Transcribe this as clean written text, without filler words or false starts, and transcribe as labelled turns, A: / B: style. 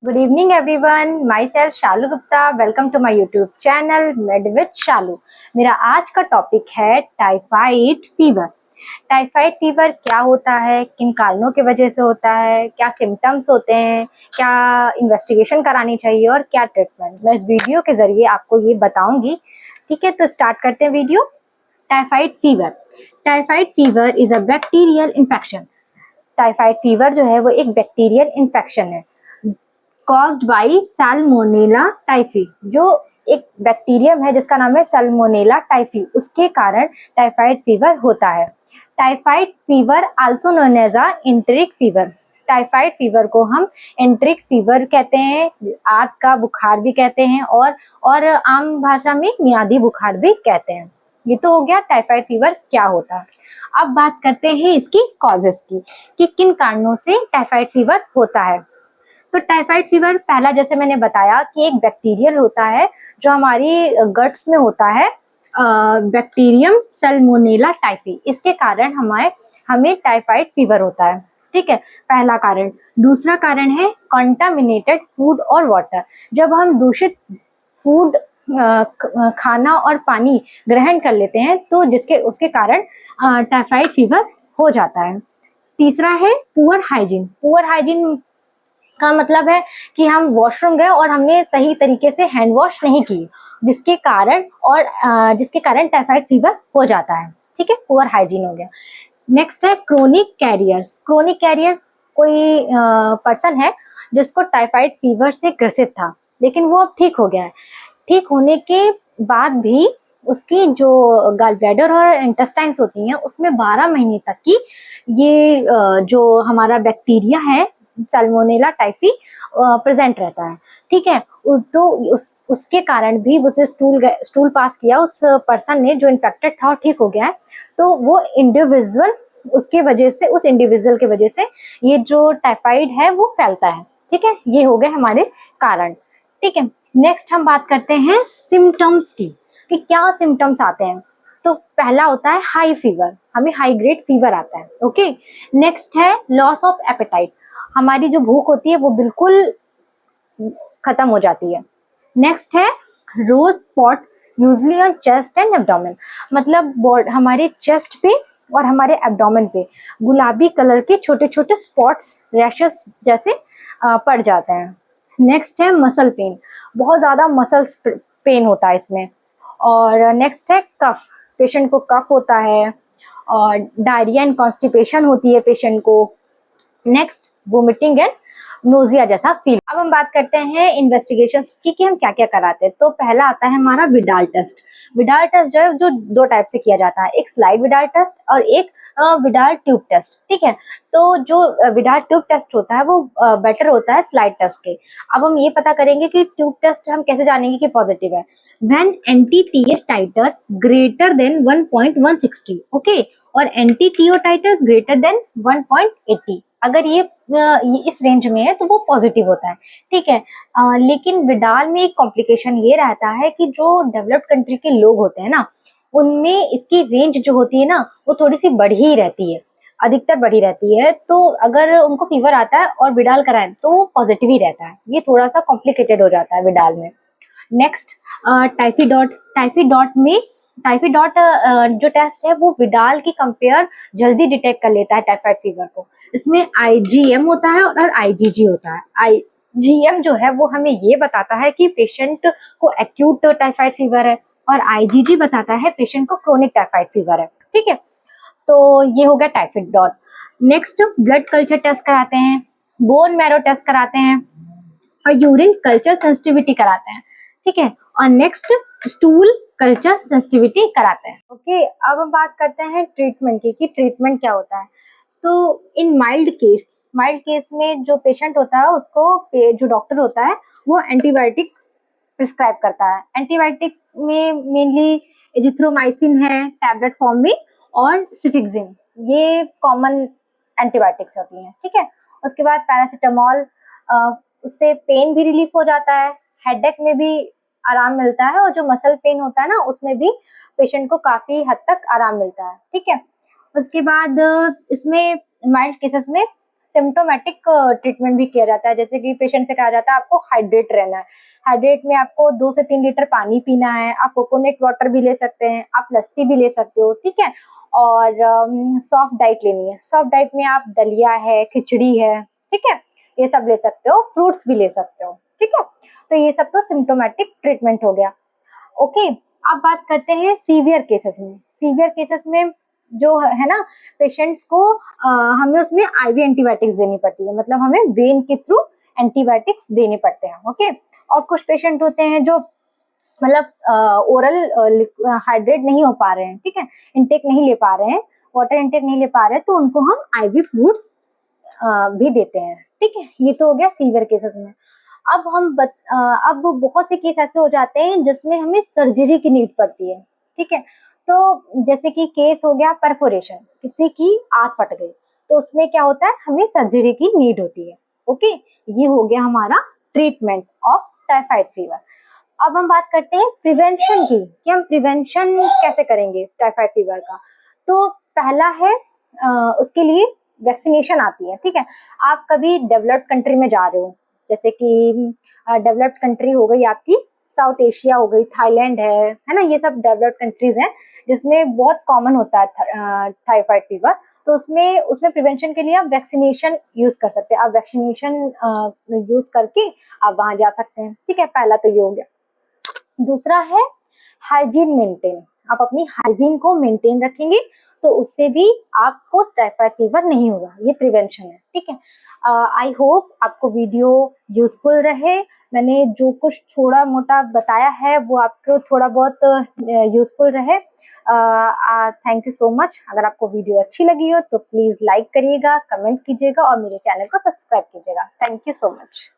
A: Good evening everyone. Myself Shalu Gupta. Welcome to my YouTube channel made with Shalu. मेरा आज का topic है टाइफाइड फीवर. टाइफाइड फीवर क्या होता है, किन कारणों की वजह से होता है, क्या सिम्टम्स होते हैं, क्या इन्वेस्टिगेशन करानी चाहिए और क्या ट्रीटमेंट, मैं इस वीडियो के जरिए आपको ये बताऊंगी. ठीक है, तो स्टार्ट करते हैं video. Typhoid fever. Typhoid fever is a bacterial infection. Typhoid fever जो है वो एक बैक्टीरियल इन्फेक्शन है कॉज्ड बाई सैल्मोनेला टाइफी. जो एक बैक्टीरियम है जिसका नाम है सैल्मोनेला टाइफी, उसके कारण टाइफाइड फीवर होता है. Typhoid fever also known as a enteric fever. Typhoid fever को हम एंटेरिक फीवर कहते हैं, आग का बुखार भी कहते हैं और आम भाषा में मियादी बुखार भी कहते हैं. ये तो हो गया टाइफाइड फीवर क्या होता है. अब बात करते हैं इसकी कॉजेस की कि किन कारणों से टाइफाइड फीवर होता है. तो टाइफाइड फीवर पहला जैसे मैंने बताया कि एक बैक्टीरियल होता है जो हमारी गट्स में होता है, बैक्टीरियम सैल्मोनेला टाइफी. इसके कारण हमें टाइफाइड फीवर होता है. ठीक है, पहला कारण. दूसरा कारण है कंटामिनेटेड फूड और वाटर. जब हम दूषित फूड, खाना और पानी ग्रहण कर लेते हैं तो जिसके उसके कारण टाइफाइड फीवर हो जाता है. तीसरा है पुअर हाइजीन. पुअर हाइजीन का मतलब है कि हम वॉशरूम गए और हमने सही तरीके से हैंड वॉश नहीं की, जिसके कारण टाइफाइड फीवर हो जाता है. ठीक है, पुअर हाइजीन हो गया. नेक्स्ट है क्रोनिक कैरियर्स. क्रोनिक कैरियर्स कोई पर्सन है जिसको टाइफाइड फीवर से ग्रसित था, लेकिन वो अब ठीक हो गया है. ठीक होने के बाद भी उसकी जो गॉल ब्लैडर और इंटेस्टाइन्स होती हैं उसमें 12 महीने तक की ये जो हमारा बैक्टीरिया है सैल्मोनेला टाइफी प्रेजेंट रहता है. ठीक है, तो उसके कारण भी उसे स्टूल पास किया उस पर्सन ने जो इन्फेक्टेड था और ठीक हो गया है, तो वो इंडिविजुअल उस इंडिविजुअल के वजह से ये जो टाइफाइड है वो फैलता है. ठीक है, ये हो गए हमारे कारण. ठीक है, नेक्स्ट हम बात करते हैं सिम्टम्स की कि क्या सिम्टम्स आते हैं. तो पहला होता है हाई फीवर. हमें हाई ग्रेड फीवर आता है. ओके, नेक्स्ट है लॉस ऑफ एपेटाइट. हमारी जो भूख होती है वो बिल्कुल खत्म हो जाती है. नेक्स्ट है rose spot usually on chest and abdomen. मतलब हमारे चेस्ट पे और हमारे एब्डोमेन पे गुलाबी कलर के छोटे छोटे स्पॉट्स, रैशेस जैसे पड़ जाते हैं. नेक्स्ट है मसल पेन. बहुत ज्यादा मसल्स पेन होता है इसमें. और नेक्स्ट है कफ. पेशेंट को कफ होता है और डायरिया एंड कॉन्स्टिपेशन होती है पेशेंट को. नेक्स्ट वोमिटिंग एंड नोजिया जैसा फील. अब हम बात करते हैं इन्वेस्टिगेशंस की कि हम क्या क्या कराते हैं. तो पहला आता है हमारा विडाल टेस्ट. विडाल टेस्ट जो है जो दो टाइप से किया जाता है, एक स्लाइड विडाल टेस्ट और एक विडाल ट्यूब टेस्ट. ठीक है, तो जो विडाल ट्यूब टेस्ट होता है वो बेटर होता है स्लाइड टेस्ट के. अब हम ये पता करेंगे कि ट्यूब टेस्ट हम कैसे जानेंगे कि पॉजिटिव है. When anti-TH titer greater than 1.160. Okay, और एंटी-टीओ टाइटर ग्रेटर देन 1.80. अगर ये इस रेंज में है तो वो पॉजिटिव होता है. ठीक है, लेकिन विडाल में एक कॉम्प्लिकेशन ये रहता है कि जो डेवलप्ड कंट्री के लोग होते हैं ना, उनमें इसकी रेंज जो होती है ना वो थोड़ी सी बढ़ी ही रहती है, अधिकतर बढ़ी रहती है. तो अगर उनको फीवर आता है और विडाल कराएं तो पॉजिटिव ही रहता है. ये थोड़ा सा कॉम्प्लिकेटेड हो जाता है विडाल में. नेक्स्ट टाइफीडॉट. टाइफीडॉट जो टेस्ट है वो विडाल की कंपेयर जल्दी डिटेक्ट कर लेता है टाइफाइड फीवर को. इसमें आईजीएम होता है और आईजीजी होता है. आईजीएम जो है वो हमें ये बताता है कि पेशेंट को एक्यूट टाइफाइड फीवर है और आईजीजी बताता है पेशेंट को क्रोनिक टाइफाइड फीवर है. ठीक है, तो ये हो गया टाइफीडॉट. नेक्स्ट ब्लड कल्चर टेस्ट कराते हैं, बोन मैरो टेस्ट कराते हैं और यूरिन कल्चर सेंसिटिविटी कराते हैं. ठीक है, और नेक्स्ट स्टूल कल्चर सेंसिटिविटी कराते हैं. ओके, अब हम बात करते हैं ट्रीटमेंट की कि ट्रीटमेंट क्या होता है. तो इन माइल्ड केस में जो पेशेंट होता है उसको जो डॉक्टर होता है वो एंटीबायोटिक प्रिस्क्राइब करता है. एंटीबायोटिक में मेनली एजिथ्रोमाइसिन है टैबलेट फॉर्म में और सिफिक्सिन, ये कॉमन एंटीबायोटिक्स होती हैं. ठीक है, उसके बाद पैरासीटामोल, उससे पेन भी रिलीफ हो जाता है, हेडेक में भी आराम मिलता है और जो मसल पेन होता है ना उसमें भी पेशेंट को काफी हद तक आराम मिलता है. ठीक है, उसके बाद इसमें माइल्ड केसेस में सिम्टोमेटिक ट्रीटमेंट भी किया जाता है, जैसे कि पेशेंट से कहा जाता है आपको हाइड्रेट रहना है। हाइड्रेट में आपको 2 से 3 लीटर पानी पीना है, आप कोकोनट वाटर भी ले सकते हैं, आप लस्सी भी ले सकते हो, ठीक है। और सॉफ्ट डाइट लेनी है, सॉफ्ट डाइट में आप दलिया है, खिचड़ी है, ठीक है, ये सब ले सकते हो, फ्रूट्स भी ले सकते हो, ठीक है। तो ये सब तो सिम्टोमेटिक ट्रीटमेंट हो गया। ओके, अब बात करते हैं सीवियर केसेस में। सीवियर केसेस में जो है ना, पेशेंट्स को हमें उसमें आईवी एंटीबायोटिक्स देनी पड़ती है, मतलब हमें वेन के थ्रू एंटीबायोटिक्स देने पड़ते हैं। ओके, और कुछ पेशेंट होते हैं जो मतलब ओरल हाइड्रेट नहीं हो पा रहे हैं, ठीक है, इनटेक नहीं ले पा रहे हैं, वाटर इनटेक नहीं ले पा रहे हैं, तो उनको हम आईवी फ्लूइड्स भी देते हैं, ठीक है। ये तो हो गया सीवियर केसेस में। अब बहुत से केस ऐसे हो जाते हैं जिसमें हमें सर्जरी की नीड पड़ती है, ठीक है। तो जैसे कि केस हो गया परफोरेशन, किसी की आंत फट गई, तो उसमें क्या होता है, हमें सर्जरी की नीड होती है। ओके, ये हो गया हमारा ट्रीटमेंट ऑफ टाइफाइड फीवर। अब हम बात करते हैं प्रिवेंशन की, कि हम प्रिवेंशन कैसे करेंगे टाइफाइड फीवर का। तो पहला है उसके लिए वैक्सीनेशन आती है, ठीक है। आप कभी डेवलप्ड कंट्री में जा रहे हो, जैसे कि डेवलप्ड कंट्री हो गई आपकी साउथ एशिया हो गई, थाईलैंड है ना, ये सब डेवलप्ड कंट्रीज हैं जिसमें बहुत कॉमन होता है टाइफाइड फीवर। तो उसमें उसमें प्रिवेंशन के लिए आप वैक्सीनेशन यूज कर सकते हैं, आप वैक्सीनेशन यूज करके आप वहां जा सकते हैं, ठीक है। पहला तो ये हो गया। दूसरा है हाइजीन मेंटेन, आप अपनी हाइजीन को मेंटेन रखेंगे तो उससे भी आपको टाइफाइड फीवर नहीं होगा, ये प्रिवेंशन है, ठीक है। आई होप आपको वीडियो यूजफुल रहे, मैंने जो कुछ थोड़ा मोटा बताया है वो आपको थोड़ा बहुत यूजफुल रहे। Thank you so much. अगर आपको वीडियो अच्छी लगी हो तो प्लीज लाइक करिएगा, कमेंट कीजिएगा और मेरे चैनल को सब्सक्राइब कीजिएगा। Thank you so much.